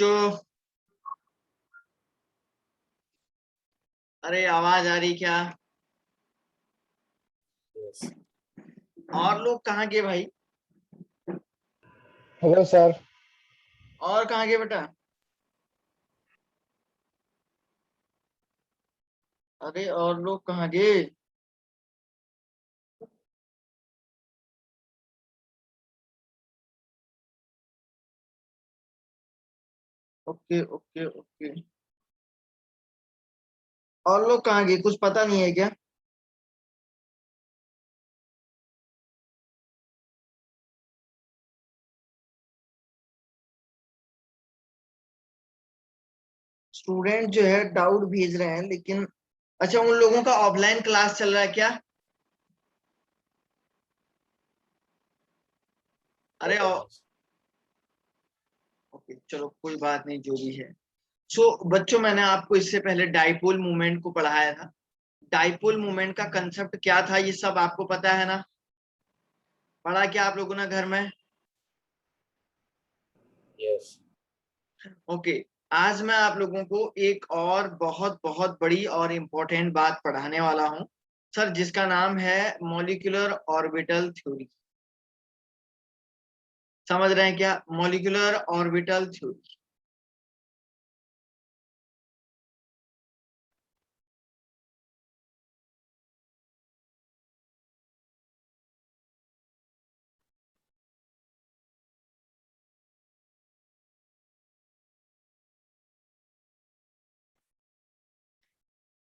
बच्चों, अरे आवाज आ रही क्या? और लोग कहाँ गए भाई? Hello sir. और कहाँ गए बेटा? अरे और लोग कहाँ गए? Okay okay okay. और लोग कहाँ गए, कुछ पता नहीं है क्या? स्टूडेंट जो है डाउट भेज रहे हैं, लेकिन अच्छा, उन लोगों का ऑफलाइन क्लास चल रहा है क्या? अरे ओके, चलो कोई बात नहीं, जो भी है। बच्चों, मैंने आपको इससे पहले डाइपोल मूवमेंट को पढ़ाया था। डाइपोल मूवमेंट का कंसेप्ट क्या था, ये सब आपको पता है ना? पढ़ा क्या आप लोगों ने घर में? यस। ओके। आज मैं आप लोगों को एक और बहुत बहुत बड़ी और इम्पोर्टेंट बात पढ़ाने वाला हूं सर, जिसका नाम है मॉलिक्यूलर ऑर्बिटल थ्योरी। समझ रहे हैं क्या? Molecular orbital theory.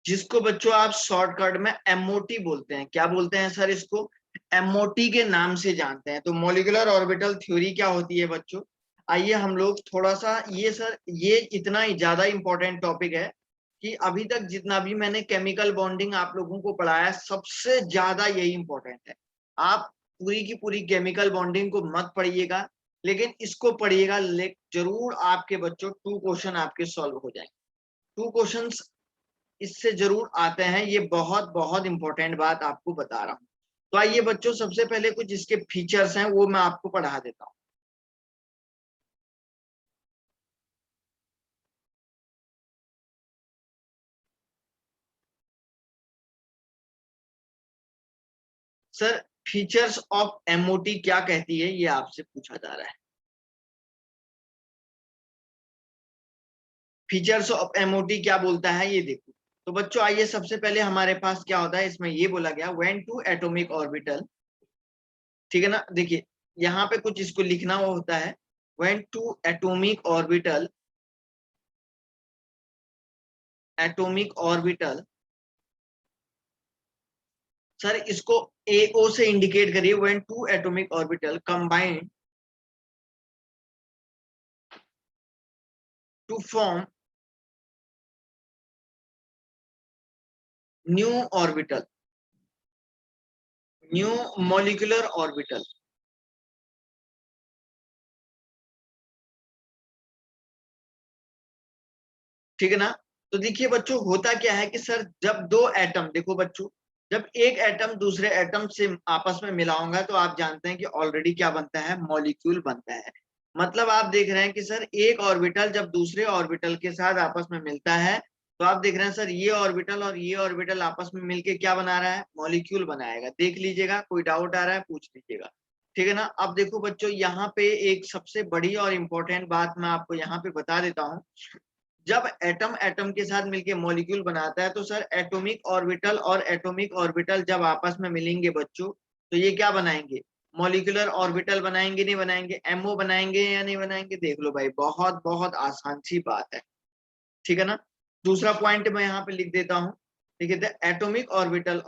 जिसको बच्चों आप शॉर्टकट में एमओटी बोलते हैं। क्या बोलते हैं सर इसको? एमओटी के नाम से जानते हैं। तो मॉलिक्यूलर ऑर्बिटल थ्योरी क्या होती है बच्चों? आइए हम लोग थोड़ा सा, ये सर ये इतना ही ज्यादा इंपॉर्टेंट टॉपिक है कि अभी तक जितना भी मैंने केमिकल बॉन्डिंग आप लोगों को पढ़ाया, सबसे ज्यादा यही इंपॉर्टेंट है। आप पूरी की पूरी केमिकल बॉन्डिंग को मत पढ़िएगा, लेकिन इसको पढ़िएगा। जरूर आपके बच्चों 2 क्वेश्चन आपके सॉल्व हो जाएंगे। 2 क्वेश्चन इससे जरूर आते हैं। ये बहुत बहुत इंपॉर्टेंट बात आपको बता रहा हूं। तो आइए बच्चों, सबसे पहले कुछ इसके फीचर्स हैं वो मैं आपको पढ़ा देता हूं। सर, फीचर्स ऑफ एमओटी क्या कहती है, ये आपसे पूछा जा रहा है। फीचर्स ऑफ एमओटी क्या बोलता है, ये देखो। तो बच्चों आइए, सबसे पहले हमारे पास क्या होता है, इसमें ये बोला गया व्हेन टू एटॉमिक ऑर्बिटल। ठीक है ना? देखिए, यहाँ पे कुछ इसको लिखना वो होता है। When two atomic orbital. Sir इसको एओ से इंडिकेट करिए। When two atomic orbital combined to form new orbital, new molecular orbital. ठीक है ना? तो देखिए बच्चों, होता क्या है कि सर, जब दो एटम, देखो बच्चों, जब एक एटम दूसरे एटम से आपस में मिला होगा, तो आप जानते हैं कि ऑलरेडी क्या बनता है, मॉलिक्यूल बनता है। मतलब आप देख रहे हैं कि सर, एक ऑर्बिटल जब दूसरे ऑर्बिटल के साथ आपस में मिलता है, तो आप देख रहे हैं सर, ये ऑर्बिटल और ये ऑर्बिटल आपस में मिलके क्या बना रहा है, मॉलिक्यूल बनाएगा। देख लीजिएगा, कोई डाउट आ रहा है पूछ लीजिएगा। ठीक है ना? अब देखो बच्चों, यहाँ पे एक सबसे बड़ी और इंपॉर्टेंट बात मैं आपको यहाँ पे बता देता हूँ। जब एटम एटम के साथ मिलके मॉलिक्यूल बनाता है, तो सर एटॉमिक ऑर्बिटल और एटॉमिक ऑर्बिटल जब आपस में मिलेंगे बच्चों, तो ये क्या बनाएंगे, मॉलिक्यूलर ऑर्बिटल बनाएंगे। नहीं बनाएंगे? एमओ बनाएंगे या नहीं बनाएंगे? देख लो भाई, बहुत बहुत आसान सी बात है। ठीक है ना? दूसरा पॉइंट मैं यहाँ पे लिख देता हूँ। ठीक है, the atomic orbital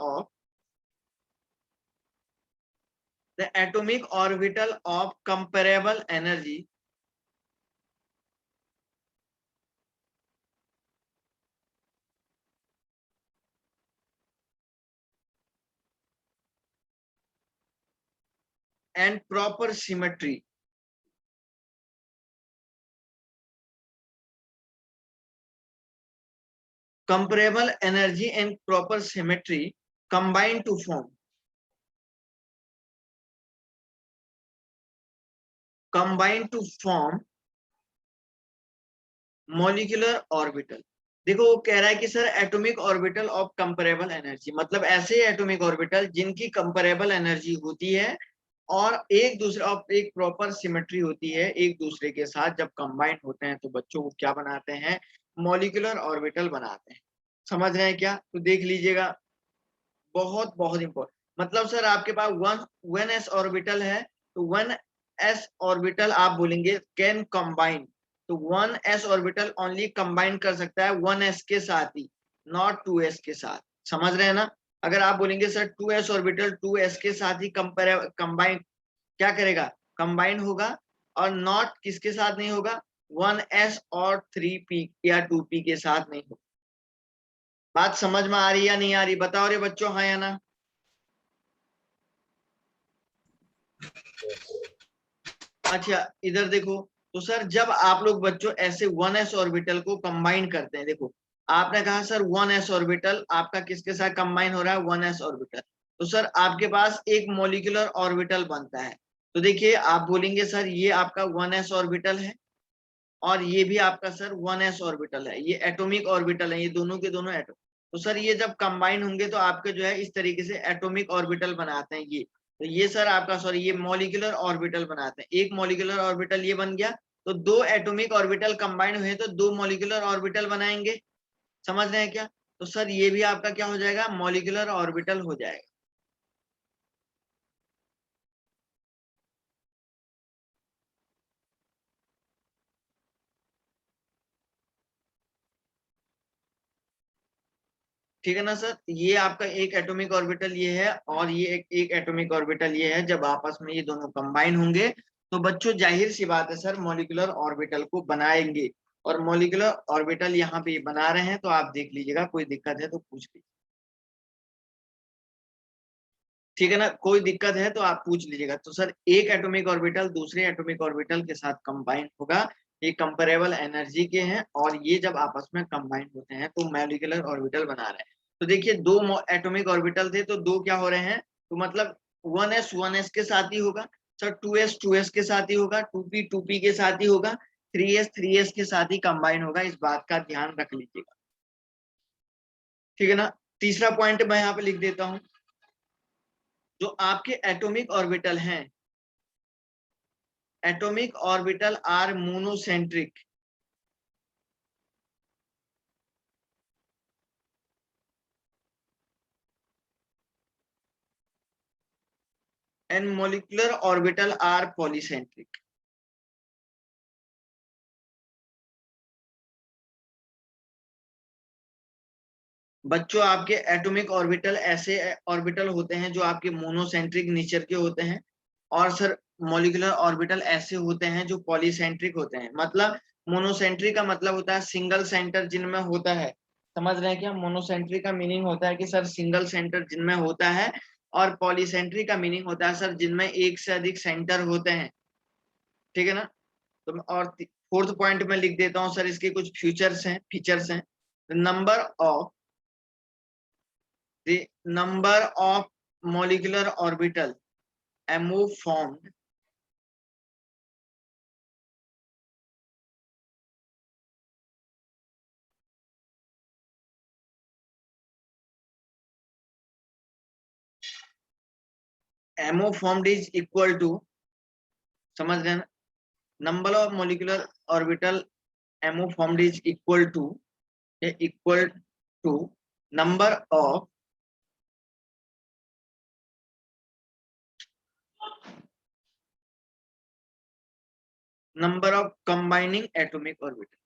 of comparable energy and proper symmetry. comparable energy and proper symmetry combine to form combine to form molecular orbital, देखो वो कह रहा है कि sir atomic orbital of comparable energy, मतलब ऐसे एटॉमिक ऑर्बिटल जिनकी कंपेरेबल एनर्जी होती है और एक दूसरे और एक प्रॉपर सिमेट्री होती है एक दूसरे के साथ, जब कंबाइंड होते हैं तो बच्चों को क्या बनाते हैं, मॉलिक्यूलर ऑर्बिटल बनाते हैं। समझ रहे हैं क्या? तो देख लीजिएगा, बहुत बहुत इंपॉर्टेंट, मतलब सर आपके पास वन एस ऑर्बिटल है, तो वन एस ऑर्बिटल आप बोलेंगे कैन कंबाइन, तो one S orbital only combine कर सकता है वन एस के साथ ही, नॉट टू एस के साथ। समझ रहे हैं ना? अगर आप बोलेंगे sir two s orbital two s के साथ ही कंबाइन क्या करेगा, कंबाइन होगा, और नॉट किसके साथ नहीं होगा, वन एस और थ्री पी या टू पी के साथ नहीं होगा। बात समझ में आ रही या नहीं आ रही, बताओ रे बच्चों, हाँ या ना? अच्छा इधर देखो, तो सर जब आप लोग बच्चों ऐसे वन एस ऑर्बिटल को कंबाइन करते हैं, देखो आपने कहा सर वन एस ऑर्बिटल आपका किसके साथ कंबाइन हो रहा है, वन एस ऑर्बिटल, तो सर आपके पास एक मॉलिक्यूलर ऑर्बिटल बनता है। तो देखिए आप बोलेंगे सर ये आपका वन एस ऑर्बिटल है और ये भी आपका सर वन एस ऑर्बिटल है, ये एटॉमिक ऑर्बिटल है, ये दोनों के दोनों एटॉम, तो सर ये जब कंबाइन होंगे तो आपके जो है इस तरीके से एटॉमिक ऑर्बिटल बनाते हैं ये, तो ये सर आपका सॉरी ये मॉलिक्यूलर ऑर्बिटल बनाते हैं, एक मॉलिक्यूलर ऑर्बिटल ये बन गया, तो दो एटॉमिक ऑर्बिटल कंबाइन हुए तो दो मॉलिक्यूलर ऑर्बिटल बनाएंगे। समझ रहे हैं क्या? तो सर ये भी आपका क्या हो जाएगा, मॉलिक्यूलर ऑर्बिटल हो जाएगा। ठीक है ना सर, ये आपका एक एटॉमिक ऑर्बिटल ये है और ये एक एटॉमिक ऑर्बिटल ये है, जब आपस में ये दोनों कंबाइन होंगे तो बच्चों जाहिर सी बात है सर मॉलिक्यूलर ऑर्बिटल को बनाएंगे, और मॉलिक्यूलर ऑर्बिटल यहाँ पे बना रहे हैं, तो आप देख लीजिएगा, कोई दिक्कत है तो पूछ लीजिए। ठीक है ना, कोई दिक्कत है तो आप पूछ लीजिएगा। तो सर एक एटॉमिक ऑर्बिटल दूसरे एटॉमिक ऑर्बिटल के साथ कंबाइन होगा, ये कंपेरेबल एनर्जी के हैं, और ये जब आपस में कंबाइन होते हैं तो मॉलिक्यूलर ऑर्बिटल बना रहे हैं। तो देखिए दो एटॉमिक ऑर्बिटल थे तो दो क्या हो रहे हैं, तो मतलब वन एस के साथ ही होगा, सर टू एस के साथ ही होगा, टू पी के साथ ही होगा, थ्री एस के साथ ही कंबाइन होगा, इस बात का ध्यान रख लीजिएगा। ठीक है ना? तीसरा पॉइंट मैं यहाँ पे लिख देता हूं, जो आपके एटॉमिक ऑर्बिटल हैं, atomic orbital are monocentric and molecular orbital are polycentric। बच्चों आपके एटॉमिक ऑर्बिटल ऐसे ऑर्बिटल होते हैं जो आपके मोनोसेंट्रिक नेचर के होते हैं, और सर मॉलिक्यूलर ऑर्बिटल ऐसे होते हैं जो पॉलीसेंट्रिक होते हैं। मतलब मोनोसेंट्रिक का मतलब होता है सिंगल सेंटर जिनमें होता है, समझ रहे हैं क्या? मोनोसेंट्रिक का मीनिंग होता है कि सर सिंगल सेंटर जिनमें होता है, और पॉलीसेंट्रिक का मीनिंग होता है सर जिनमें एक से अधिक सेंटर होते हैं। ठीक है ना? तो और फोर्थ पॉइंट में लिख देता हूं सर, इसके कुछ फीचर्स हैं। Number of the number of molecular orbital MO formed MO formed is equal to, समझ रहे हैं ना, number of molecular orbital MO formed is equal to number of combining atomic orbital.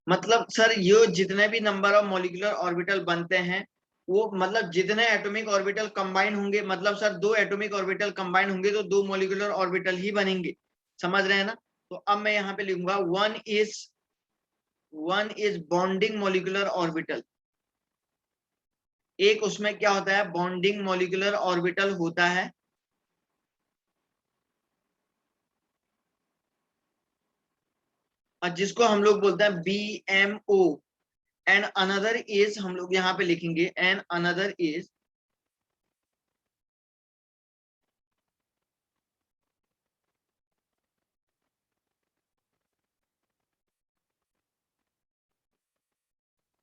मतलब सर ये जितने भी नंबर ऑफ मॉलिक्यूलर ऑर्बिटल बनते हैं, वो मतलब जितने एटॉमिक ऑर्बिटल कंबाइन होंगे, मतलब सर दो एटॉमिक ऑर्बिटल कंबाइन होंगे तो दो मॉलिक्यूलर ऑर्बिटल ही बनेंगे। समझ रहे हैं ना? तो अब मैं यहाँ पे लिखूंगा one is bonding molecular orbital. एक उसमें क्या होता है, बॉन्डिंग मॉलिक्यूलर ऑर्बिटल होता है, और जिसको हम लोग बोलते हैं B M O. And another is, हम लोग यहाँ पे लिखेंगे and another is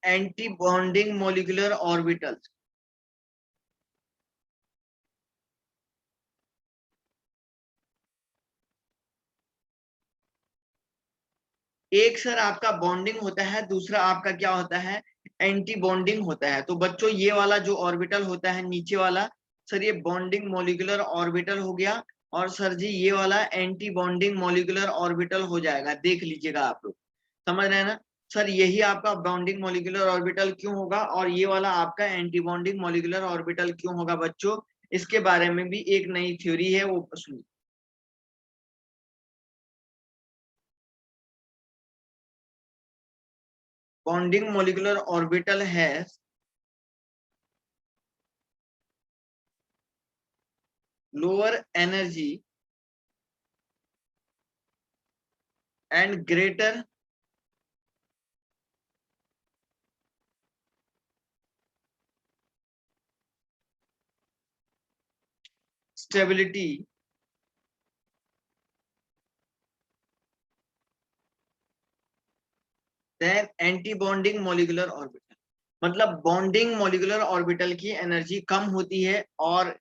anti bonding molecular orbitals. एक सर आपका बॉन्डिंग होता है, दूसरा आपका क्या होता है, एंटी बॉन्डिंग होता है। तो बच्चों ये वाला जो ऑर्बिटल होता है नीचे वाला, सर ये बॉन्डिंग मॉलिक्यूलर ऑर्बिटल हो गया, और सर जी ये वाला एंटी बॉन्डिंग मॉलिक्यूलर ऑर्बिटल हो जाएगा। देख लीजिएगा आप लोग, समझ रहे हैं ना सर, यही आपका बॉन्डिंग मॉलिक्यूलर ऑर्बिटल क्यों होगा और ये वाला आपका एंटी बॉन्डिंग मॉलिक्यूलर ऑर्बिटल क्यों होगा बच्चों, इसके बारे में भी एक नई थ्योरी है, वो सुनिए। बॉन्डिंग मॉलिक्यूलर ऑर्बिटल है lower energy and greater stability than anti-bonding molecular orbital। मतलब बॉन्डिंग मॉलिकुलर ऑर्बिटल की एनर्जी कम होती है और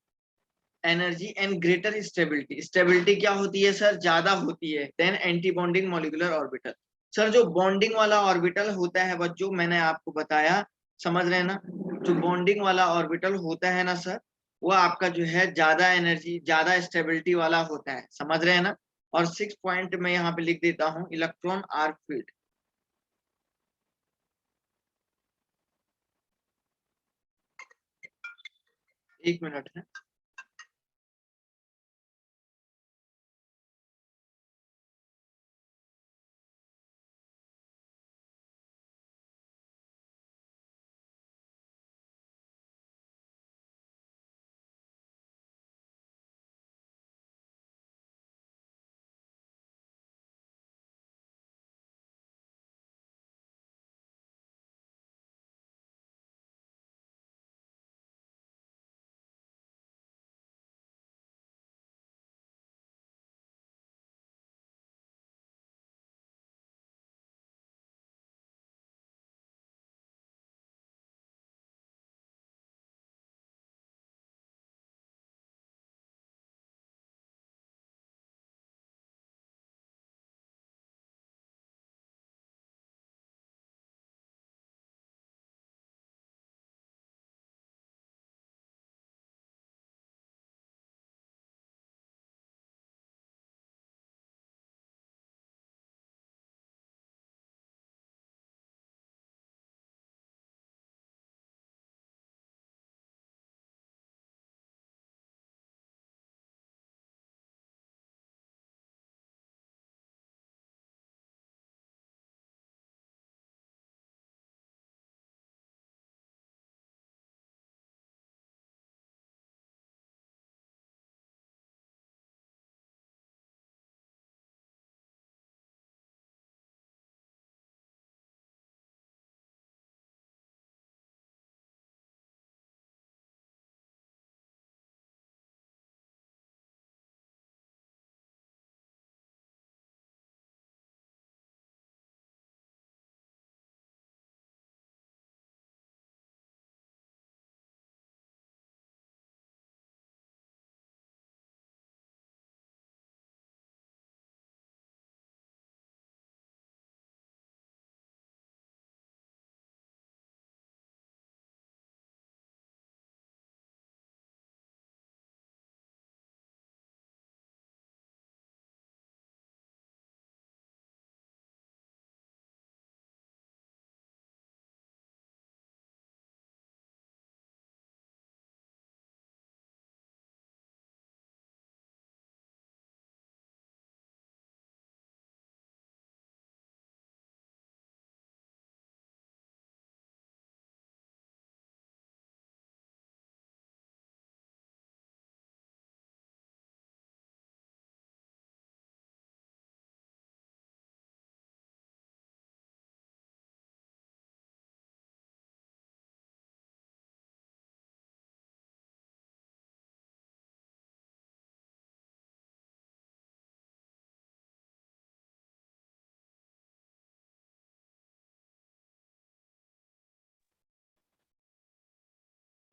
energy and greater stability, stability क्या होती है सर, ज्यादा होती है then anti bonding molecular orbital. Sir जो बॉन्डिंग वाला ऑर्बिटल होता है बच्चों, मैंने आपको बताया, समझ रहे हैं ना, जो बॉन्डिंग वाला ऑर्बिटल होता है ना सर, वो आपका जो है ज्यादा एनर्जी ज्यादा स्टेबिलिटी वाला होता है, समझ रहे हैं ना। और 6 पॉइंट मैं यहाँ पे लिख देता हूँ, इलेक्ट्रॉन आर्क फील्ड। एक मिनट है।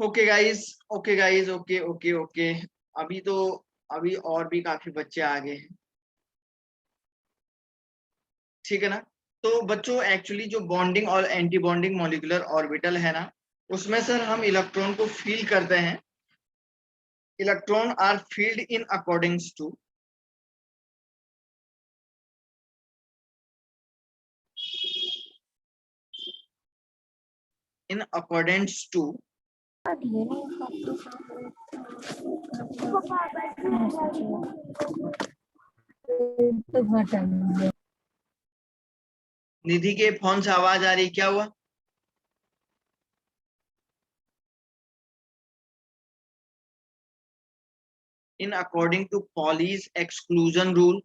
Okay guys, okay guys, okay okay okay. अभी तो अभी और भी काफी बच्चे आ गए हैं, ठीक है ना। तो बच्चों एक्चुअली जो बॉन्डिंग और एंटी बॉन्डिंग मॉलिक्यूलर ऑर्बिटल है ना, उसमें सर हम इलेक्ट्रॉन को फील करते हैं। Electron are filled in accordings to, in accordance to Nidhi के फोन से आवाज आ रही, क्या हुआ? In according to Pauli's exclusion rule,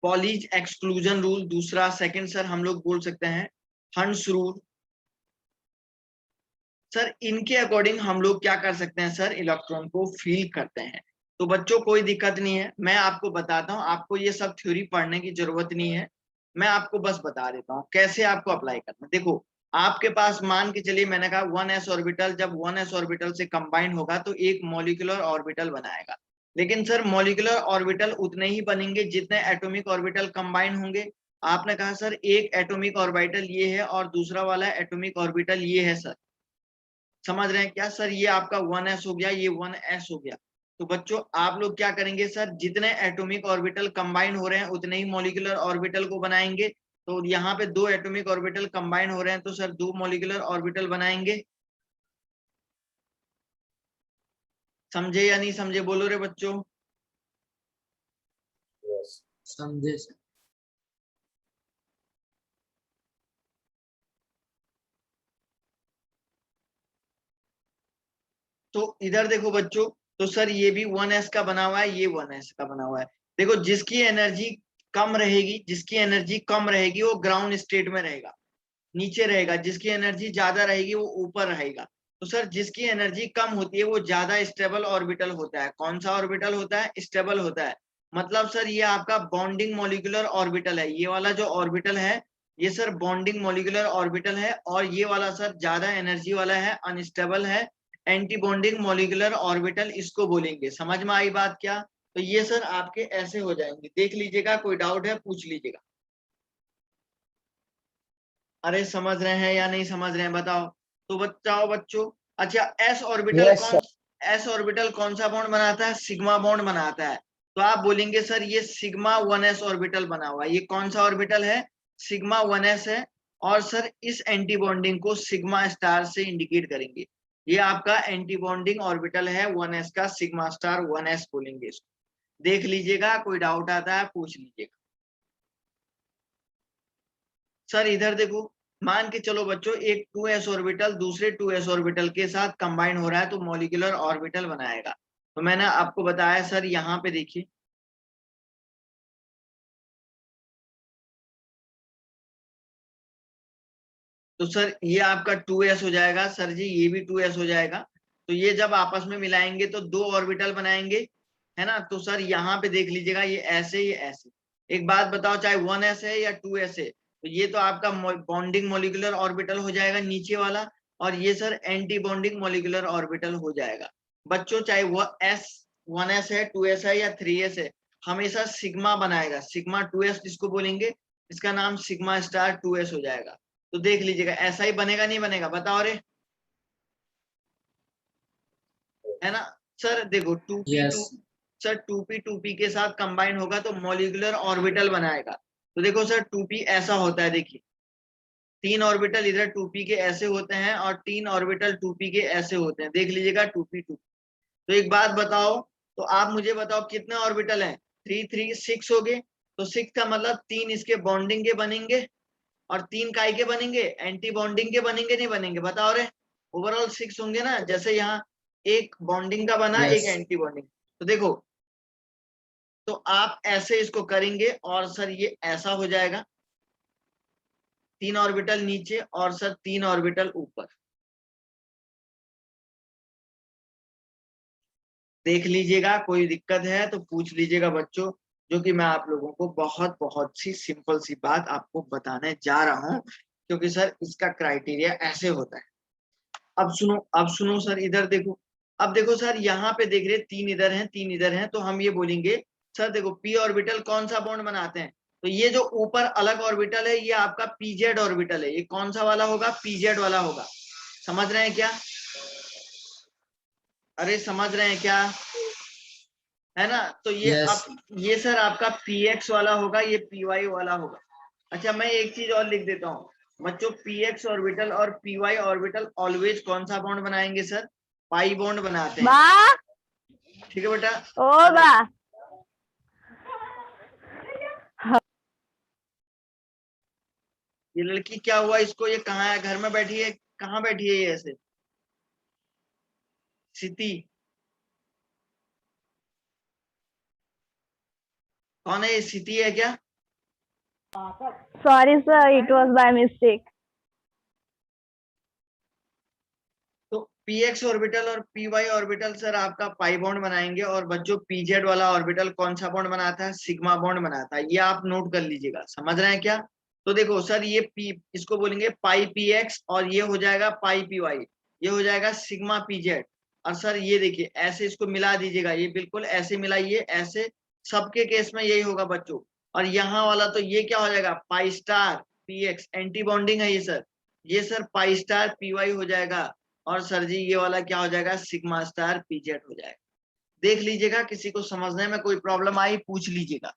Pauli's exclusion rule. दूसरा सेकंड सर हम लोग बोल सकते हैं हंस रूल। सर इनके अकॉर्डिंग हम लोग क्या कर सकते हैं सर, इलेक्ट्रॉन को फील करते हैं। तो बच्चों कोई दिक्कत नहीं है, मैं आपको बताता हूँ, आपको ये सब थ्योरी पढ़ने की जरूरत नहीं है। मैं आपको बस बता देता हूँ कैसे आपको अप्लाई करना। देखो आपके पास मान के चलिए, मैंने कहा 1s ऑर्बिटल, जब 1s ऑर्बिटल से कंबाइन होगा तो एक मॉलिक्यूलर ऑर्बिटल बनाएगा। लेकिन सर मॉलिक्यूलर ऑर्बिटल उतने ही बनेंगे जितने एटॉमिक ऑर्बिटल कंबाइन होंगे। आपने कहा सर एक एटॉमिक ऑर्बिटल ये है और दूसरा वाला एटॉमिक ऑर्बिटल ये है सर, समझ रहे हैं क्या सर? ये आपका 1s हो गया, ये 1s हो गया। तो बच्चों आप लोग क्या करेंगे सर, जितने एटॉमिक ऑर्बिटल कंबाइन हो रहे हैं उतने ही मॉलिक्यूलर ऑर्बिटल को बनाएंगे। तो यहाँ पे दो एटॉमिक ऑर्बिटल कंबाइन हो रहे हैं तो सर दो मॉलिक्यूलर ऑर्बिटल बनाएंगे। समझे या नहीं समझे, बोलो रे बच्चों। समझे सर। तो इधर देखो बच्चों, तो सर ये भी 1s का बना हुआ है, ये 1s का बना हुआ है। देखो जिसकी एनर्जी कम रहेगी, जिसकी एनर्जी कम रहेगी वो ग्राउंड स्टेट में रहेगा, नीचे रहेगा। जिसकी एनर्जी ज्यादा रहेगी वो ऊपर रहेगा। तो सर जिसकी एनर्जी कम होती है वो ज्यादा स्टेबल ऑर्बिटल होता है। कौन सा ऑर्बिटल होता है? स्टेबल होता है। मतलब सर ये आपका बॉन्डिंग मॉलिक्यूलर ऑर्बिटल है, ये वाला जो ऑर्बिटल है ये सर बॉन्डिंग मॉलिक्यूलर ऑर्बिटल है। और ये वाला सर ज्यादा एनर्जी वाला है, अनस्टेबल है, एंटी बॉन्डिंग मॉलिक्यूलर ऑर्बिटल इसको बोलेंगे। समझ में आई बात क्या? तो ये सर आपके ऐसे हो जाएंगे, देख लीजिएगा, कोई डाउट है पूछ लीजिएगा। अरे समझ रहे हैं या नहीं समझ रहे हैं बताओ। तो बताओ बच्चों। अच्छा एस ऑर्बिटल यस कौन, सर। एस ऑर्बिटल कौन सा बॉन्ड बनाता है? सिग्मा बॉन्ड बनाता है। तो आप बोलेंगे सर ये सिग्मा 1s ऑर्बिटल बना हुआ है। ये कौन सा ऑर्बिटल है? सिग्मा 1s है। और सर इस एंटी बॉन्डिंग को सिग्मा स्टार से इंडिकेट करेंगे। ये आपका एंटी बॉन्डिंग ऑर्बिटल है 1s का, सिग्मा स्टार 1s बोलेंगे इसको। देख लीजिएगा, कोई डाउट आता है पूछ लीजिएगा। सर इधर देखो, मान के चलो बच्चों एक 2s ऑर्बिटल दूसरे 2s ऑर्बिटल के साथ कंबाइन हो रहा है तो मॉलिक्यूलर ऑर्बिटल बनाएगा। तो मैंने आपको बताया सर, यहाँ पे देखिए, तो सर ये आपका 2s हो जाएगा सर जी, ये भी 2s हो जाएगा। तो ये जब आपस में मिलाएंगे तो दो ऑर्बिटल बनाएंगे, है ना। तो सर यहाँ पे देख लीजिएगा, ये ऐसे ये ऐसे। एक बात बताओ, चाहे 1s है या 2s है, तो ये तो आपका बॉन्डिंग मॉलिक्यूलर ऑर्बिटल हो जाएगा नीचे वाला। और ये sir anti bonding molecular orbital हो जाएगा। बच्चों चाहे वो एस 1s है, 2s है या 3s है, हमेशा सिग्मा बनाएगा। सिग्मा 2s जिसको बोलेंगे, इसका नाम सिग्मा स्टार 2s हो जाएगा। तो देख लीजिएगा ऐसा ही बनेगा नहीं बनेगा, बताओ रे, है ना। सर देखो यस 2p2, सर 2p के साथ कंबाइन होगा तो मॉलिक्यूलर ऑर्बिटल बनाएगा। तो देखो सर 2p ऐसा होता है, देखिए तीन ऑर्बिटल इधर 2p के ऐसे होते हैं और तीन ऑर्बिटल 2p के ऐसे होते हैं, देख लीजिएगा 2p2। तो एक बात बताओ, तो आप मुझे बताओ कितने ऑर्बिटल हैं? 3 3 6 हो गए। तो 6 का मतलब तीन इसके बॉन्डिंग के बनेंगे और तीन काय के बनेंगे? एंटी बॉन्डिंग के बनेंगे नहीं बनेंगे, बताओ रे। ओवरऑल 6 होंगे ना, जैसे यहाँ एक बॉन्डिंग का बना एक यस एंटी बॉन्डिंग। तो देखो, तो आप ऐसे इसको करेंगे और सर ये ऐसा हो जाएगा, तीन ऑर्बिटल नीचे और सर तीन ऑर्बिटल ऊपर। देख लीजिएगा, कोई दिक्कत है तो पूछ लीजिएगा बच्चों। जो कि मैं आप लोगों को बहुत बहुत सी सिंपल सी बात आपको बताने जा रहा हूँ, क्योंकि सर इसका क्राइटेरिया ऐसे होता है। अब सुनो सर, इधर देखो। अब देखो सर, यहाँ पे देख रहे तीन इधर हैं, तीन इधर हैं, तो हम ये बोलेंगे सर देखो पी ऑर्बिटल कौन सा बॉन्ड बनाते हैं, तो ये जो ऊपर अलग ऑर्बिटल है ये आपका पीजेड ऑर्बिटल है। ये कौन सा वाला होगा? पीजेड वाला होगा। समझ रहे हैं क्या? अरे समझ रहे हैं क्या? है ना? तो ये यस। अब ये सर आपका पी एक्स वाला होगा, ये पी वाई वाला होगा। अच्छा, मैं एक चीज और लिख देता हूँ बच्चों, पी एक्स ऑर्बिटल और पी वाई ऑर्बिटल ऑलवेज कौन सा बॉन्ड बनाएंगे सर? पाई बॉन्ड बनाते हैं। बा ठीक है बेटा। ओ अरे बा ये लड़की क्या हुआ इसको? ये कहाँ है? घर में बैठी है? कहाँ बैठी है ये ऐसे? सिटी कौन है? ये सिटी है क्या? Sorry sir, it was by mistake. तो पी एक्स ऑर्बिटल और पी वाई ऑर्बिटल सर आपका पाई बॉन्ड बनाएंगे, और बच्चों पीजेड वाला ऑर्बिटल कौन सा बॉन्ड बनाता है? सिग्मा बॉन्ड बनाता है। ये आप नोट कर लीजिएगा। समझ रहे हैं क्या? तो देखो सर, ये पी इसको बोलेंगे पाई पी एक्स, और ये हो जाएगा पाई पी वाई, ये हो जाएगा सिग्मा पीजेड। और सर ये देखिए ऐसे इसको मिला दीजिएगा, ये बिल्कुल ऐसे मिलाइए, ऐसे सबके केस में यही होगा बच्चों। और यहाँ वाला तो ये क्या हो जाएगा? Pi star p x, anti bonding है ये सर। ये sir pi star P y हो जाएगा। और सर जी ये वाला क्या हो जाएगा? सिग्मा स्टार पीजेड हो जाएगा। देख लीजिएगा, किसी को समझने में कोई प्रॉब्लम आई पूछ लीजिएगा।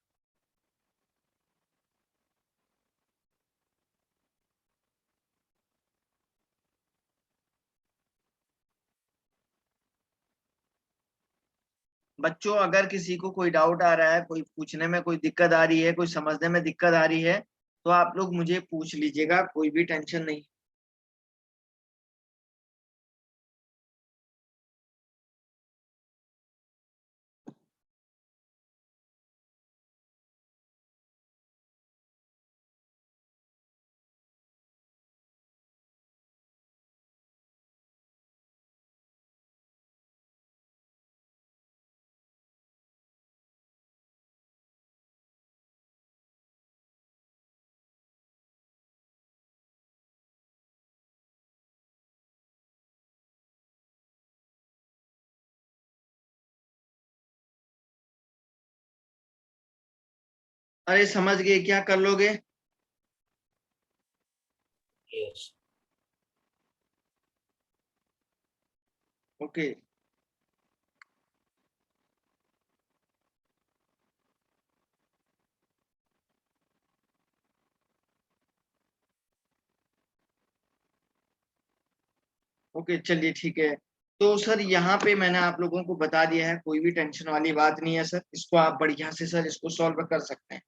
बच्चों अगर किसी को कोई डाउट आ रहा है, कोई पूछने में कोई दिक्कत आ रही है, कोई समझने में दिक्कत आ रही है, तो आप लोग मुझे पूछ लीजिएगा, कोई भी टेंशन नहीं। अरे समझ गए क्या? कर लोगे? यस। ओके। ओके चलिए ठीक है। तो सर यहाँ पे मैंने आप लोगों को बता दिया है, कोई भी टेंशन वाली बात नहीं है सर। इसको आप बढ़िया से सर इसको सॉल्व कर सकते हैं।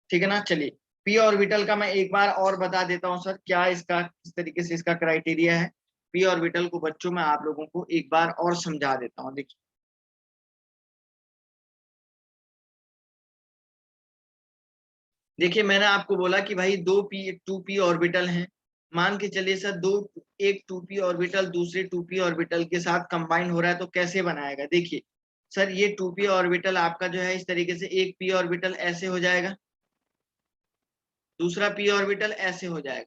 ठीक है ना? चलिए, पी ऑर्बिटल का मैं एक बार और बता देता हूँ सर, क्या इसका किस तरीके से इसका क्राइटेरिया है। पी ऑर्बिटल को बच्चों मैं आप लोगों को एक बार और समझा देता हूँ। देखिए देखिए मैंने आपको बोला कि भाई दो पी टू पी ऑर्बिटल हैं। मान के चलिए सर, दो एक टू पी ऑर्बिटल दूसरे टू पी ऑर्बिटल के साथ कंबाइन हो रहा है, तो कैसे बनाएगा? देखिए सर, ये टू पी ऑर्बिटल आपका जो है इस तरीके से, एक पी ऑर्बिटल ऐसे हो जाएगा, दूसरा पी ऑर्बिटल ऐसे हो जाएगा।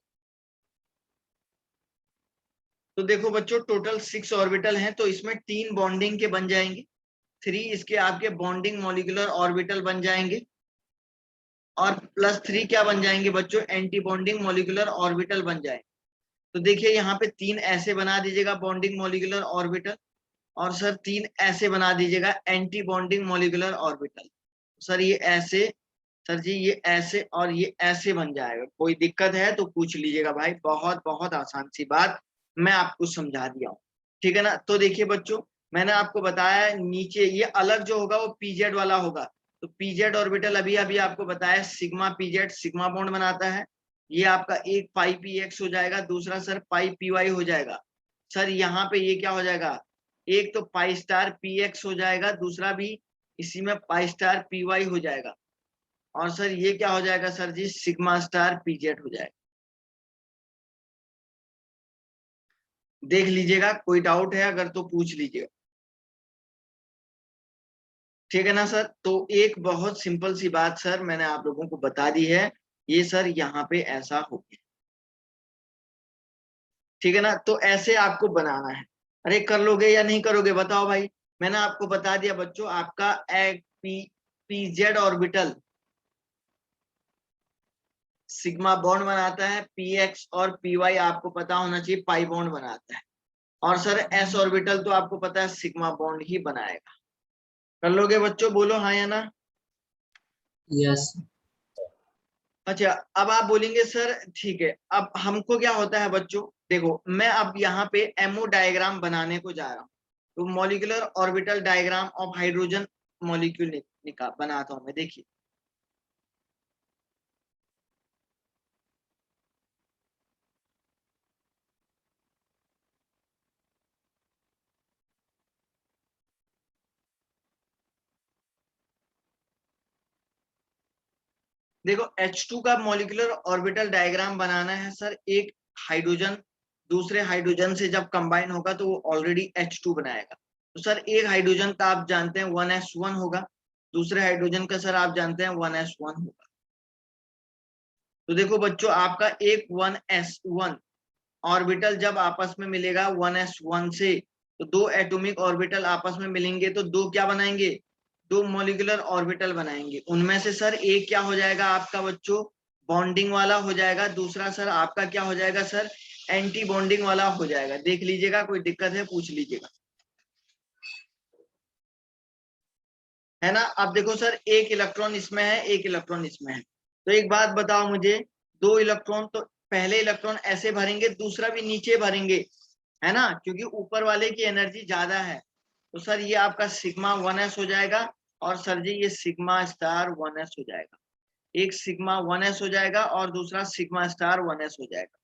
तो देखो बच्चों, टोटल 6 ऑर्बिटल हैं, तो इसमें 3 बॉन्डिंग के बन जाएंगे, 3 इसके आपके बॉन्डिंग मॉलिक्यूलर ऑर्बिटल बन जाएंगे, और +3 क्या बन जाएंगे बच्चों? एंटी बॉन्डिंग मॉलिक्यूलर ऑर्बिटल बन जाएंगे। तो देखिए यहाँ पे 3 ऐसे बना दीजिएगा बॉन्डिंग मॉलिक्यूलर ऑर्बिटल, और सर 3 ऐसे बना दीजिएगा anti bonding molecular orbital. Sir ये ऐसे, सर जी ये ऐसे और ये ऐसे बन जाएगा। कोई दिक्कत है तो पूछ लीजिएगा भाई, बहुत बहुत आसान सी बात मैं आपको समझा दिया हूँ। ठीक है ना? तो देखिए बच्चों, मैंने आपको बताया नीचे ये अलग जो होगा वो पीजेड वाला होगा। तो पीजेड ऑर्बिटल अभी अभी आपको बताया, सिग्मा पीजेड सिग्मा बॉन्ड बनाता है। ये आपका एक पाई पी एक्स हो जाएगा, दूसरा सर पाई पी वाई हो जाएगा। सर यहाँ पे ये क्या हो जाएगा? एक तो पाई स्टार पी एक्स हो जाएगा, दूसरा भी इसी में पाई स्टार पी वाई हो जाएगा। और सर ये क्या हो जाएगा सर जी? सिग्मा स्टार पीजेड हो जाएगा। देख लीजिएगा, कोई डाउट है अगर तो पूछ लीजिएगा। ठीक है ना सर? तो एक बहुत सिंपल सी बात सर मैंने आप लोगों को बता दी है, ये सर यहाँ पे ऐसा हो गया। ठीक है ना। तो ऐसे आपको बनाना है। अरे कर लोगे या नहीं करोगे बताओ भाई। मैंने आपको बता दिया बच्चों, आपका एक पीजेड ऑर्बिटल सिग्मा बॉन्ड बनाता है, पीएक्स और पीवाई आपको पता होना चाहिए पाई बॉन्ड बनाता है, और सर एस ऑर्बिटल तो आपको पता है सिग्मा बॉन्ड ही बनाएगा। कर लोगे बच्चों, बोलो हाँ या ना। यस। अच्छा अब आप बोलेंगे सर ठीक है, अब हमको क्या होता है बच्चों, देखो मैं अब यहाँ पे एमओ डायग्राम बनाने को जा रहा हूँ। तो molecular orbital diagram of hydrogen molecule निकाल बनाता हूँ मैं, देखिए। देखो H2 का मॉलिक्यूलर ऑर्बिटल डायग्राम बनाना है सर। एक हाइड्रोजन दूसरे हाइड्रोजन से जब कंबाइन होगा तो वो ऑलरेडी H2 बनाएगा। तो सर एक हाइड्रोजन का आप जानते हैं 1s1 होगा, दूसरे हाइड्रोजन का सर आप जानते हैं 1s1 होगा। तो देखो बच्चों आपका एक 1s1 ऑर्बिटल जब आपस में मिलेगा 1s1 से, तो दो एटॉमिक ऑर्बिटल आपस में मिलेंगे तो दो क्या बनाएंगे, दो मॉलिक्यूलर ऑर्बिटल बनाएंगे। उनमें से सर एक क्या हो जाएगा आपका बच्चों, बॉन्डिंग वाला हो जाएगा, दूसरा सर आपका क्या हो जाएगा सर, एंटी बॉन्डिंग वाला हो जाएगा। देख लीजिएगा, कोई दिक्कत है पूछ लीजिएगा, है ना। अब देखो सर एक इलेक्ट्रॉन इसमें है, एक इलेक्ट्रॉन इसमें है। तो एक बात बताओ मुझे, दो इलेक्ट्रॉन तो पहले इलेक्ट्रॉन ऐसे भरेंगे, दूसरा भी नीचे भरेंगे, है ना, क्योंकि ऊपर वाले की एनर्जी ज्यादा है। तो सर ये आपका सिग्मा 1s हो जाएगा, और सर जी ये सिग्मा स्टार 1s हो जाएगा। एक सिग्मा 1s हो जाएगा और दूसरा सिग्मा स्टार 1s हो जाएगा।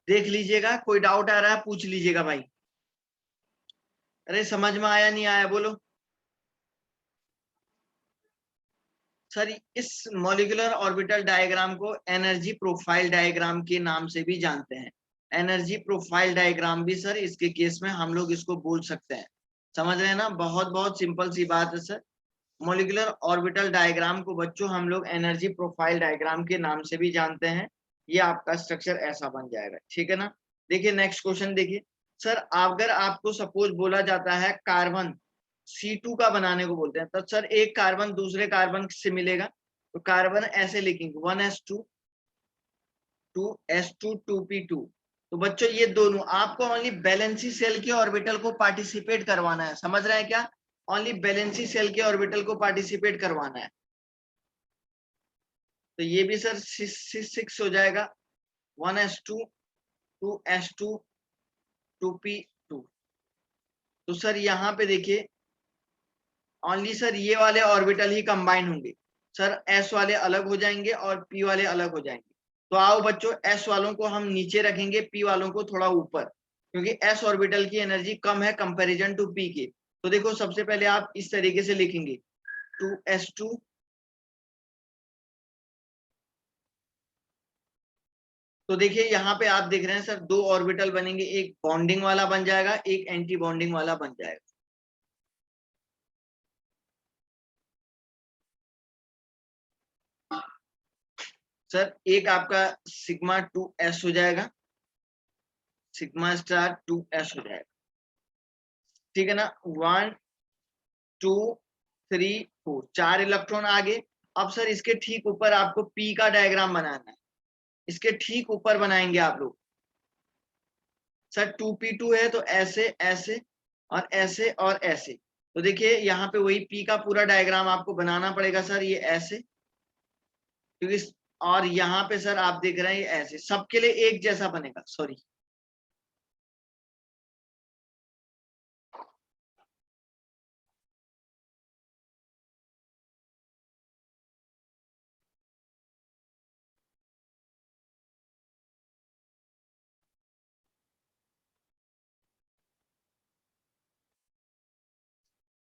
देख लीजिएगा, कोई डाउट आ रहा है पूछ लीजिएगा भाई। अरे समझ में आया नहीं आया बोलो। सर इस मॉलिक्यूलर ऑर्बिटल डायग्राम को एनर्जी प्रोफाइल डायग्राम के नाम से भी जानते हैं। एनर्जी प्रोफाइल डायग्राम भी सर इसके केस में हम लोग इसको बोल सकते हैं। समझ रहे हैं ना, बहुत बहुत सिंपल सी बात है सर। मॉलिक्यूलर ऑर्बिटल डायग्राम को बच्चों हम लोग एनर्जी प्रोफाइल डायग्राम के नाम से भी जानते हैं। ये आपका स्ट्रक्चर ऐसा बन जाएगा, ठीक है ना। देखिए नेक्स्ट क्वेश्चन देखिए। सर अगर आपको सपोज बोला जाता है कार्बन C2 का बनाने को बोलते हैं, तब सर एक कार्बन दूसरे कार्बन से मिलेगा, तो कार्बन ऐसे लिखेंगे 1s2 2s2 2p2। तो बच्चों ये दोनों आपको ओनली बैलेंसी सेल के ऑर्बिटल को पार्टिसिपेट करवाना है, समझ रहे हैं क्या, ओनली बैलेंसी सेल के ऑर्बिटल को पार्टिसिपेट करवाना है। तो ये भी सर 6 हो जाएगा, 1s2 2s2 2p2। तो सर यहाँ पे देखिए ओनली सर ये वाले ऑर्बिटल ही कंबाइन होंगे, सर एस वाले अलग हो जाएंगे और पी वाले अलग हो जाएंगे। तो आओ बच्चों एस वालों को हम नीचे रखेंगे, पी वालों को थोड़ा ऊपर, क्योंकि एस ऑर्बिटल की एनर्जी कम है कंपैरिजन टू पी के। तो देखो सबसे पहले आप इस तरीके से लिखेंगे 2s2 तो देखिए यहाँ पे आप देख रहे हैं सर दो ऑर्बिटल बनेंगे, एक बॉन्डिंग वाला बन जाएगा, एक एंटी बॉन्डिंग वाला बन जाएगा। सर एक आपका सिग्मा 2s हो जाएगा, सिग्मा स्टार 2s हो जाएगा, ठीक है ना। 1 2 3 4 चार इलेक्ट्रॉन आगे। अब सर इसके ठीक ऊपर आपको पी का डायग्राम बनाना है, इसके ठीक ऊपर बनाएंगे आप लोग। सर 2p2 है तो ऐसे ऐसे और ऐसे और ऐसे। तो देखिए यहाँ पे वही पी का पूरा डायग्राम आपको बनाना पड़ेगा सर, ये ऐसे, क्योंकि और यहाँ पे सर आप देख रहे हैं ये ऐसे, सबके लिए एक जैसा बनेगा, सॉरी।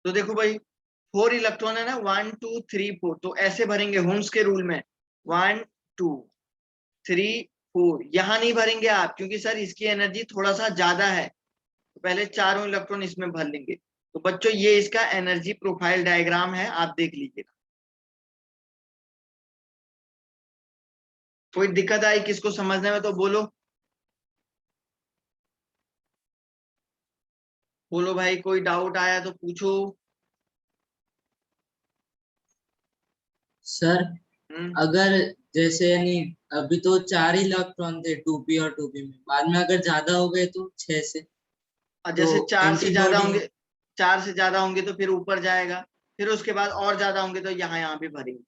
तो देखो भाई 4 इलेक्ट्रॉन है ना, 1 2 3 4, तो ऐसे भरेंगे हुम्स के रूल में, 1 2 3 4। यहाँ नहीं भरेंगे आप, क्योंकि सर इसकी एनर्जी थोड़ा सा ज्यादा है, तो पहले चारों इलेक्ट्रॉन इसमें भर लेंगे। तो बच्चों ये इसका एनर्जी प्रोफाइल डायग्राम है, आप देख लीजिएगा। कोई दिक्कत आई किसको समझने में तो बोलो, बोलो भाई, कोई डाउट आया तो पूछो। सर हम्म। अगर जैसे यानी अभी तो 4 इलेक्ट्रॉन थे 2p और 2p में, बाद में अगर ज्यादा हो गए तो 6 से, और तो जैसे चार से ज्यादा एंटीबॉडी। होंगे, 4 से ज्यादा होंगे तो फिर ऊपर जाएगा, फिर उसके बाद और ज्यादा होंगे तो यहाँ भी भरेंगे।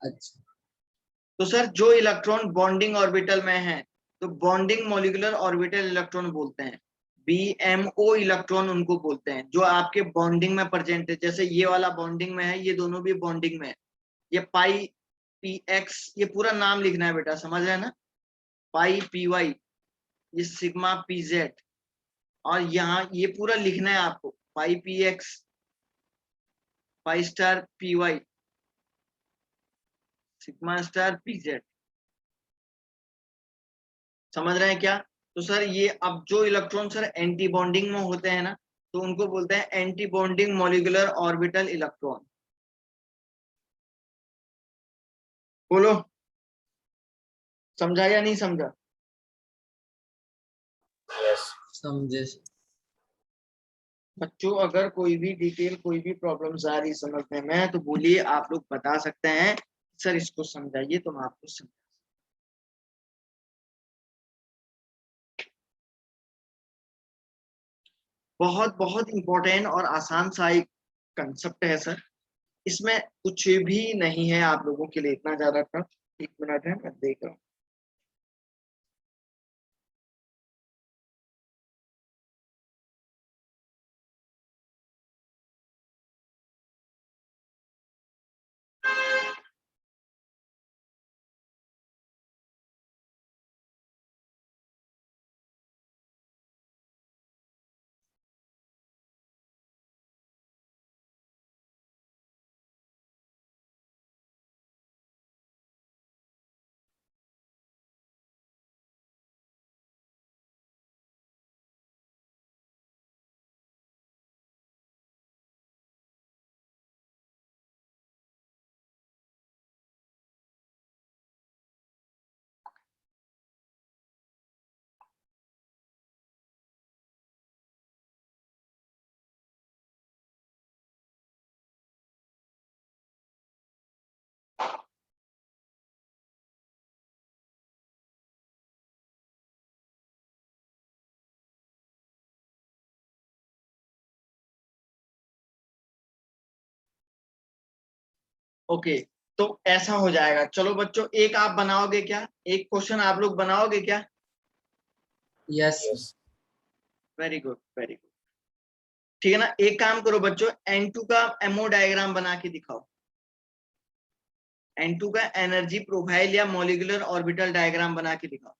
अच्छा। तो सर जो इलेक्ट्रॉन बॉन्डिंग ऑर्बिटल में है तो बॉन्डिंग मॉलिक्यूलर ऑर्बिटल इलेक्ट्रॉन बोलते हैं, बीएमओ इलेक्ट्रॉन उनको बोलते हैं जो आपके बॉन्डिंग में प्रेजेंट है। जैसे ये वाला बॉन्डिंग में है, ये दोनों भी बॉन्डिंग में है। ये पाई पी एक्स, ये पूरा नाम लिखना है बेटा, समझ रहे हैं ना, पाई पी वाई, ये सिग्मा पी जेड, और यहाँ ये पूरा लिखना है आपको, pi P X, pi star P Y, sigma star P Z. समझ रहे हैं क्या? तो सर ये अब जो इलेक्ट्रॉन सर एंटी बॉन्डिंग में होते हैं ना, तो उनको बोलते हैं anti bonding molecular orbital electron. बोलो, समझा या नहीं समझा? समझे। बच्चों अगर कोई भी डिटेल, कोई भी प्रॉब्लम्स आ रही समझने में तो बोलिए, आप लोग बता सकते हैं सर इसको समझाइए तो मैं आपको समझा। बहुत बहुत इंपॉर्टेंट और आसान सा एक कंसेप्ट है सर, इसमें कुछ भी नहीं है आप लोगों के लिए इतना ज्यादा टफ। 1 मिनट है, मैं देख रहा हूँ। ओके, तो ऐसा हो जाएगा। चलो बच्चों, एक आप बनाओगे क्या, एक क्वेश्चन आप लोग बनाओगे क्या? Yes. Very good, very good. ठीक है ना, एक काम करो बच्चों, N2 का एमओ डायग्राम बना के दिखाओ। N2 का एनर्जी प्रोफाइल या मॉलिक्यूलर ऑर्बिटल डायग्राम बना के दिखाओ।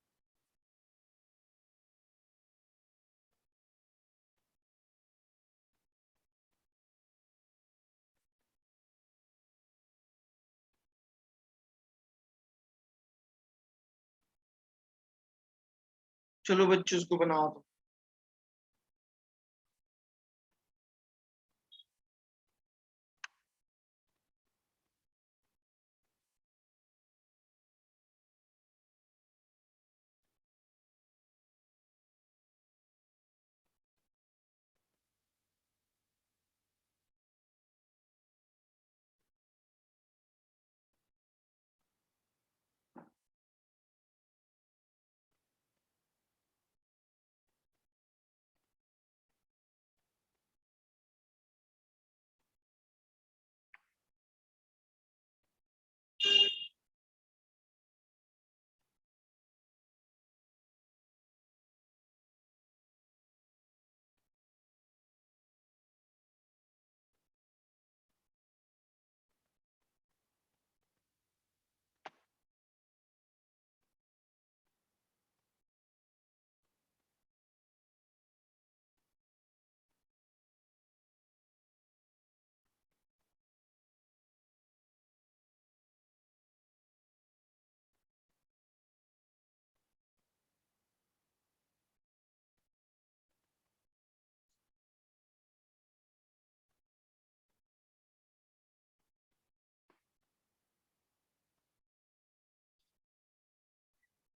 चलो बच्चों उसको बनाओ तो।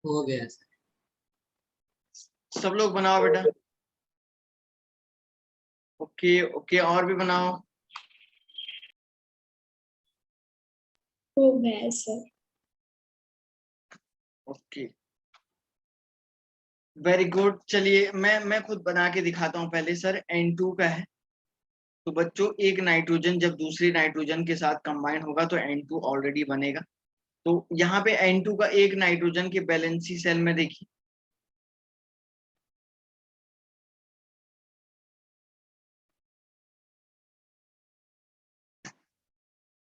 हो गया सर। सब लोग बनाओ बेटा। ओके ओके, और भी बनाओ। हो गया सर। Okay very good. चलिए मैं खुद बना के दिखाता हूँ पहले। सर N2 का है, तो बच्चों एक नाइट्रोजन जब दूसरी नाइट्रोजन के साथ कंबाइन होगा तो N2 ऑलरेडी बनेगा। तो यहाँ पे N2 का एक नाइट्रोजन के बैलेंसी सेल में देखिए,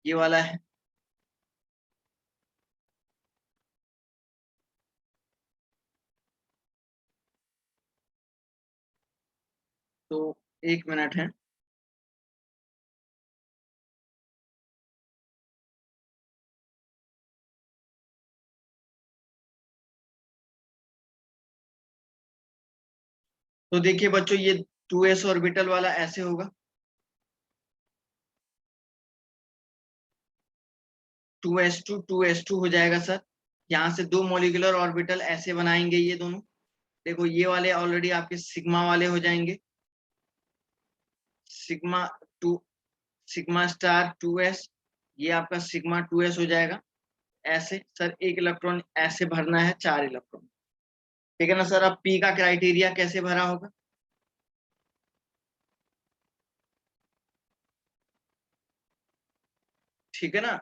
ये वाला है। तो एक मिनट है। तो देखिए बच्चों, ये 2s ऑर्बिटल वाला ऐसे होगा, 2s2 हो जाएगा सर। यहाँ से दो मोलिकुलर ऑर्बिटल ऐसे बनाएंगे ये दोनों। देखो ये वाले ऑलरेडी आपके सिग्मा वाले हो जाएंगे, sigma two, sigma star 2s, ये आपका सिग्मा 2s हो जाएगा। ऐसे सर एक इलेक्ट्रॉन ऐसे भरना है, 4 इलेक्ट्रॉन। ठीक है ना सर। अब पी का क्राइटेरिया कैसे भरा होगा? ठीक है ना।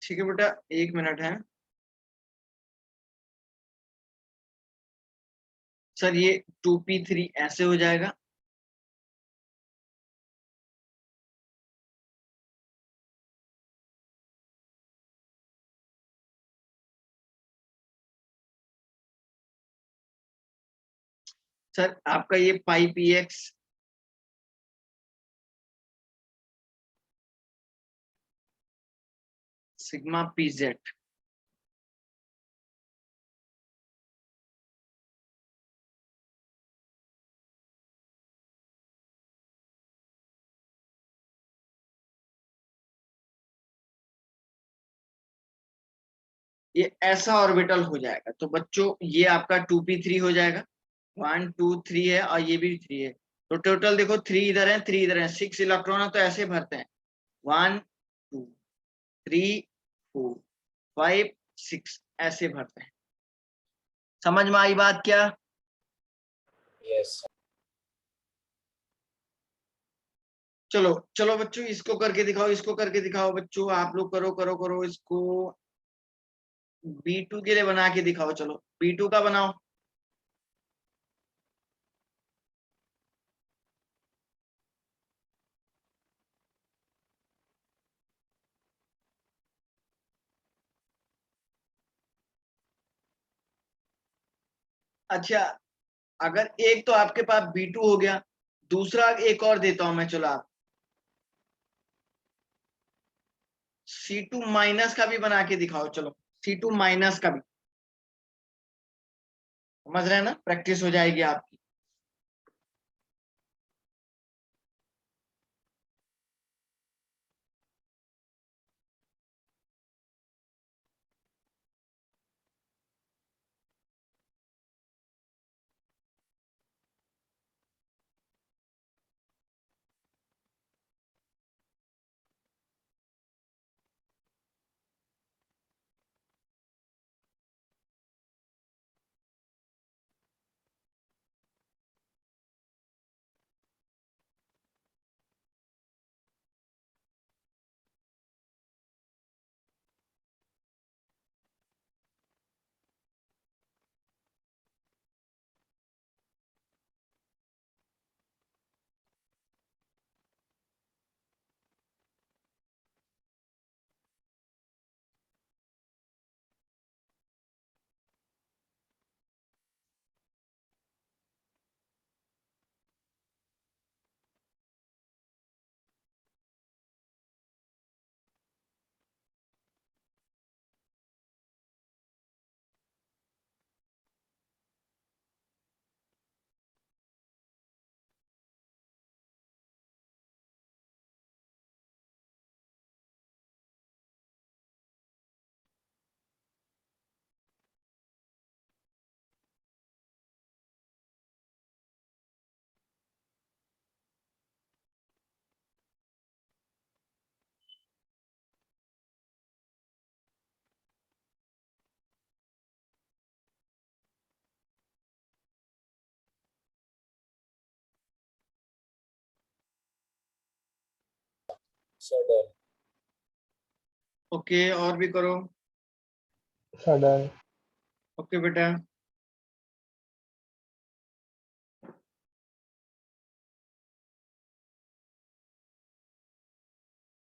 ठीक है बेटा, एक मिनट है। सर ये 2p3 ऐसे हो जाएगा। सर आपका ये पाई px, सिग्मा pz। ये ऐसा ऑर्बिटल हो जाएगा। तो बच्चों ये आपका 2p3 हो जाएगा। 1 2 3 है और ये भी 3 है। तो टोटल देखो 3 इधर है, 3 इधर है, 6 इलेक्ट्रॉन है। तो ऐसे भरते हैं 1 2 3 4 5 6, ऐसे भरते हैं। समझ में आई बात क्या? यस। चलो चलो बच्चों, इसको करके दिखाओ, इसको करके दिखाओ बच्चों। आप लोग करो करो करो इसको। B2 के लिए बना के दिखाओ। चलो B2 का बनाओ। अच्छा, अगर एक तो आपके पास B2 हो गया, दूसरा एक और देता हूं मैं। चलो आप C2- का भी बना के दिखाओ। चलो C2- का भी। समझ रहे हैं ना, प्रैक्टिस हो जाएगी आपकी। Sir, done. ओके, और भी करो। Sir, done. ओके बेटा।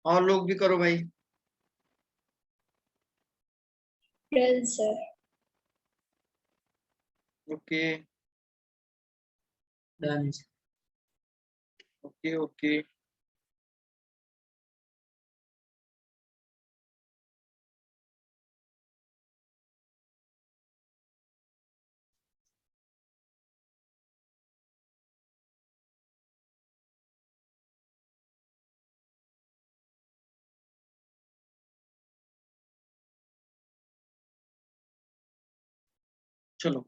और लोग भी करो भाई। Done, sir. Okay done. Okay okay. चलो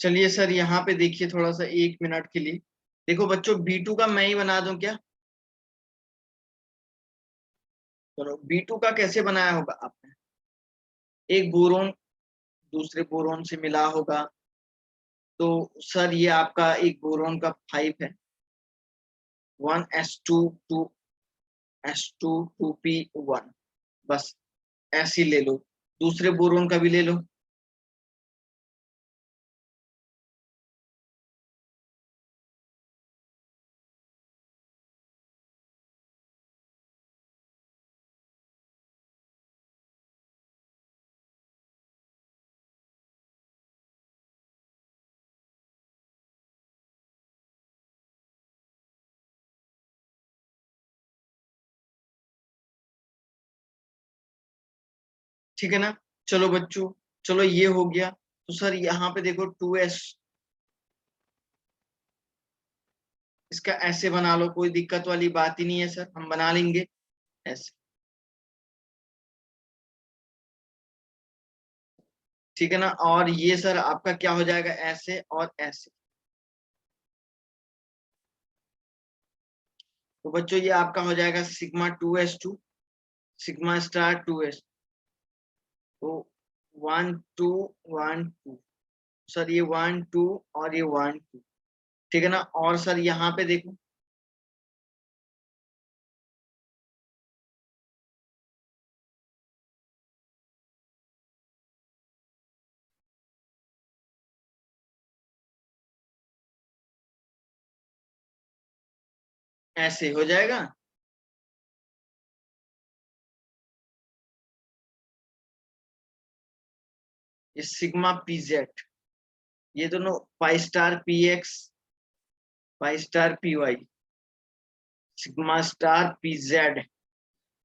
चलिए सर, यहाँ पे देखिए थोड़ा सा 1 मिनट के लिए। देखो बच्चों, B2 का मैं ही बना दूं क्या? चलो, B2 का कैसे बनाया होगा आपने? एक बोरोन दूसरे बोरोन से मिला होगा, तो सर ये आपका एक बोरोन का 5 है, 1s2 2s2 2p1, बस ऐसे ही ले लो। दूसरे बोरोन का भी ले लो। ठीक है ना? चलो बच्चों, चलो ये हो गया। तो सर यहाँ पे देखो 2s, इसका ऐसे बना लो, कोई दिक्कत वाली बात ही नहीं है सर, हम बना लेंगे ऐसे। ठीक है ना? और ये सर आपका क्या हो जाएगा, ऐसे और ऐसे। तो बच्चों ये आपका हो जाएगा sigma 2s2 sigma star 2s। तो 1 2 1 2, सर ये 1 2 और ये 1 2। ठीक है ना? और सर यहाँ पे देखो, ऐसे हो जाएगा। ये सिग्मा pz, ये दोनों pi star px pi star py, sigma star pz।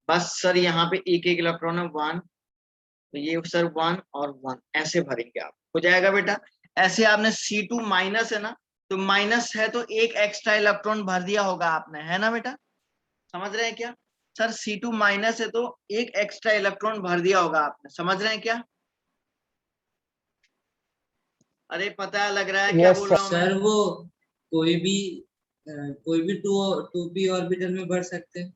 बस सर यहाँ पे एक एक इलेक्ट्रॉन है 1, तो ये सर 1 और 1 ऐसे भरेंगे आप, हो जाएगा बेटा। ऐसे आपने C2 माइनस है ना, तो माइनस है तो एक एक्स्ट्रा इलेक्ट्रॉन भर दिया होगा आपने, है ना बेटा? समझ रहे हैं क्या? सर C2 माइनस है तो एक एक्स्ट्रा इलेक्ट्रॉन भर दिया होगा आपने, समझ रहे हैं क्या? अरे पता लग रहा है क्या Yes, बोल sir. रहा हूँ मैं? सर वो कोई भी कोई भी टू पी ऑर्बिटल में भर सकते हैं,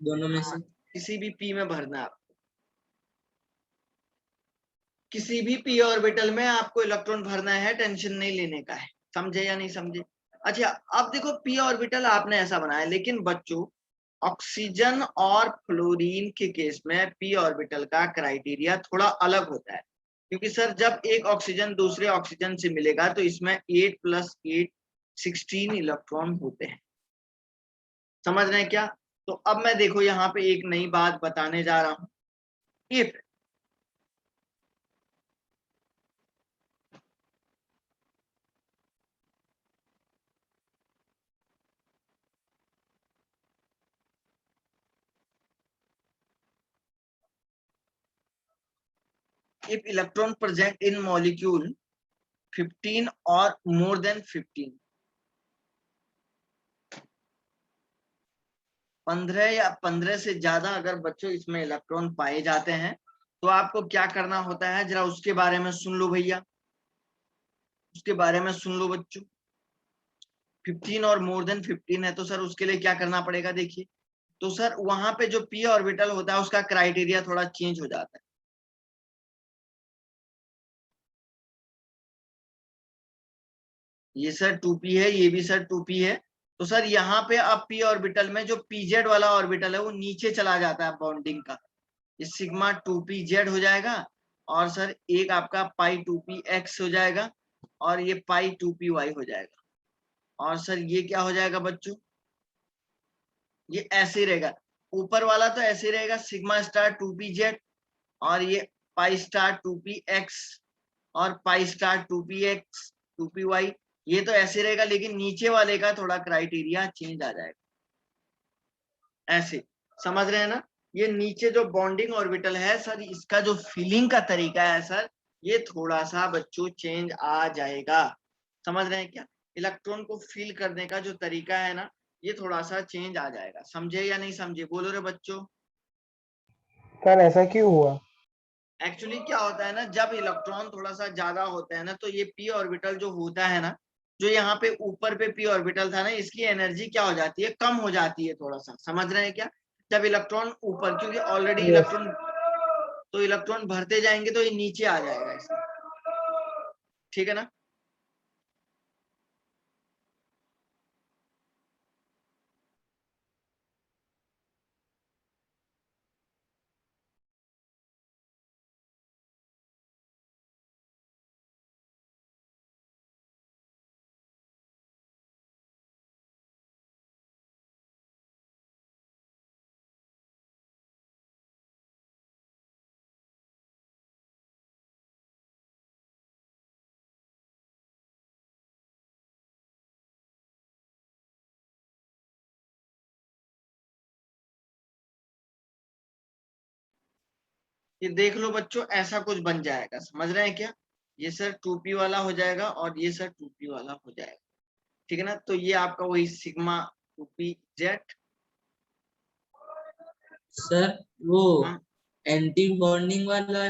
दोनों में हाँ, से। किसी भी p में भरना है आपको, किसी भी p ऑर्बिटल में आपको इलेक्ट्रॉन भरना है, टेंशन नहीं लेने का है। समझे या नहीं समझे? अच्छा, अब देखो p ऑर्बिटल आपने ऐसा बनाया, लेकिन बच्चों ऑक्सीजन और फ्लोरीन के केस में p ऑर्बिटल का क्राइटेरिया थोड़ा अलग होता है। क्योंकि सर जब एक ऑक्सीजन दूसरे ऑक्सीजन से मिलेगा तो इसमें 8 + 8 16 इलेक्ट्रॉन होते हैं। समझ रहे हैं क्या? तो अब मैं देखो यहाँ पे एक नई बात बताने जा रहा हूं। If electron present in molecule 15 or more than 15, 15 या 15 से ज्यादा अगर बच्चों इसमें इलेक्ट्रॉन पाए जाते हैं, तो आपको क्या करना होता है, जरा उसके बारे में सुन लो भैया, उसके बारे में सुन लो बच्चों। 15 और मोर देन 15 है, तो सर उसके लिए क्या करना पड़ेगा, देखिए। तो सर वहां पे जो p ऑर्बिटल होता है उसका क्राइटेरिया थोड़ा चेंज हो जाता है। ये सर 2p है, ये भी सर 2p है, तो सर यहाँ पे अब p ऑर्बिटल में जो pz वाला ऑर्बिटल है वो नीचे चला जाता है बॉन्डिंग का, ये सिग्मा 2pz हो जाएगा, और सर एक आपका पाई 2px हो जाएगा, और ये पाई 2py हो जाएगा, और सर ये क्या हो जाएगा बच्चों, ये ऐसे ही रहेगा, ऊपर वाला तो ऐसे ही रहेगा सिग्मा स्टार 2pz, और ये पाई स्टार 2px और पाई स्टार 2px 2py, ये तो ऐसे रहेगा, लेकिन नीचे वाले का थोड़ा क्राइटेरिया चेंज आ जाएगा, ऐसे समझ रहे हैं ना। ये नीचे जो बॉन्डिंग ऑर्बिटल है सर, इसका जो फिलिंग का तरीका है सर, ये थोड़ा सा बच्चों चेंज आ जाएगा, समझ रहे हैं क्या। इलेक्ट्रॉन को फील करने का जो तरीका है ना, ये थोड़ा सा चेंज आ जाएगा, समझे या नहीं समझे, बोलो रे बच्चों। सर ऐसा क्यों हुआ? एक्चुअली क्या होता है ना, जब इलेक्ट्रॉन थोड़ा सा ज्यादा होता है ना, तो ये पी ऑर्बिटल जो होता है ना, जो यहाँ पे ऊपर पे पी ऑर्बिटल था ना, इसकी एनर्जी क्या हो जाती है, कम हो जाती है थोड़ा सा, समझ रहे हैं क्या। जब इलेक्ट्रॉन ऊपर, क्योंकि ऑलरेडी Yes. इलेक्ट्रॉन, तो इलेक्ट्रॉन भरते जाएंगे तो ये नीचे आ जाएगा इसमें, ठीक है ना। ये देख लो बच्चों, ऐसा कुछ बन जाएगा, समझ रहे हैं क्या। ये सर 2p वाला हो जाएगा और ये सर 2p वाला हो जाएगा, ठीक है ना। तो ये आपका वही सिग्मा 2pz। सर वो हाँ, एंटी बॉन्डिंग वाला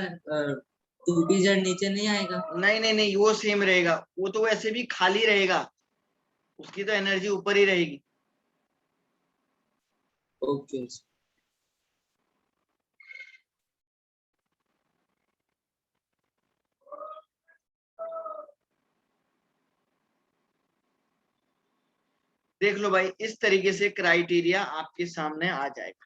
2pz नीचे नहीं आएगा? नहीं नहीं नहीं, वो सेम रहेगा, वो तो वैसे भी खाली रहेगा, उसकी तो एनर्जी ऊपर ही रहेगी। ओके। देख लो भाई, इस तरीके से क्राइटेरिया आपके सामने आ जाएगा।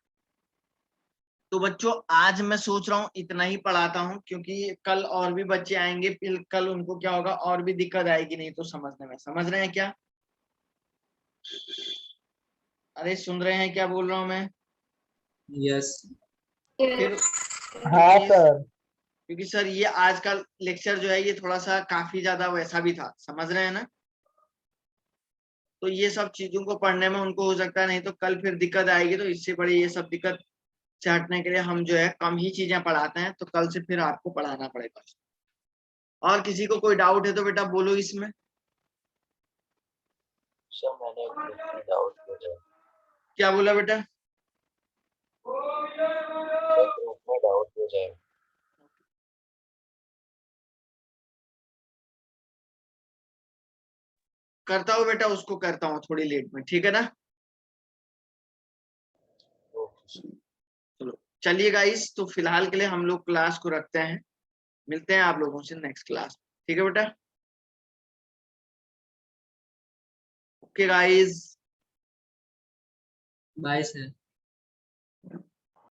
तो बच्चों आज मैं सोच रहा हूँ इतना ही पढ़ाता हूँ, क्योंकि कल और भी बच्चे आएंगे, फिर कल उनको क्या होगा, और भी दिक्कत आएगी नहीं तो समझने में, समझ रहे हैं क्या। अरे सुन रहे हैं क्या बोल रहा हूँ मैं। यस। फिर हाँ क्योंकि सर। क्योंकि सर ये आज का लेक्चर जो है ये थोड़ा सा काफी ज्यादा वैसा भी था, समझ रहे हैं ना। तो ये सब चीजों को पढ़ने में उनको हो सकता है, नहीं तो कल फिर दिक्कत आएगी, तो इससे बड़ी ये सब दिक्कत से हटने के लिए हम जो है कम ही चीजें पढ़ाते हैं, तो कल से फिर आपको पढ़ाना पड़ेगा। और किसी को कोई डाउट है तो बेटा बोलो इसमें। सर मैंने एक ग्रुप में डाउट किया, क्या बोला बेटा। ग्रुप में डाउट हो जाए। करता हूँ बेटा, उसको करता हूँ थोड़ी लेट में, ठीक है ना। Okay sir. चलो चलिए गाइस, तो फिलहाल के लिए हम लोग क्लास को रखते हैं, मिलते हैं आप लोगों से नेक्स्ट क्लास, ठीक है बेटा। Okay guys. Bye sir.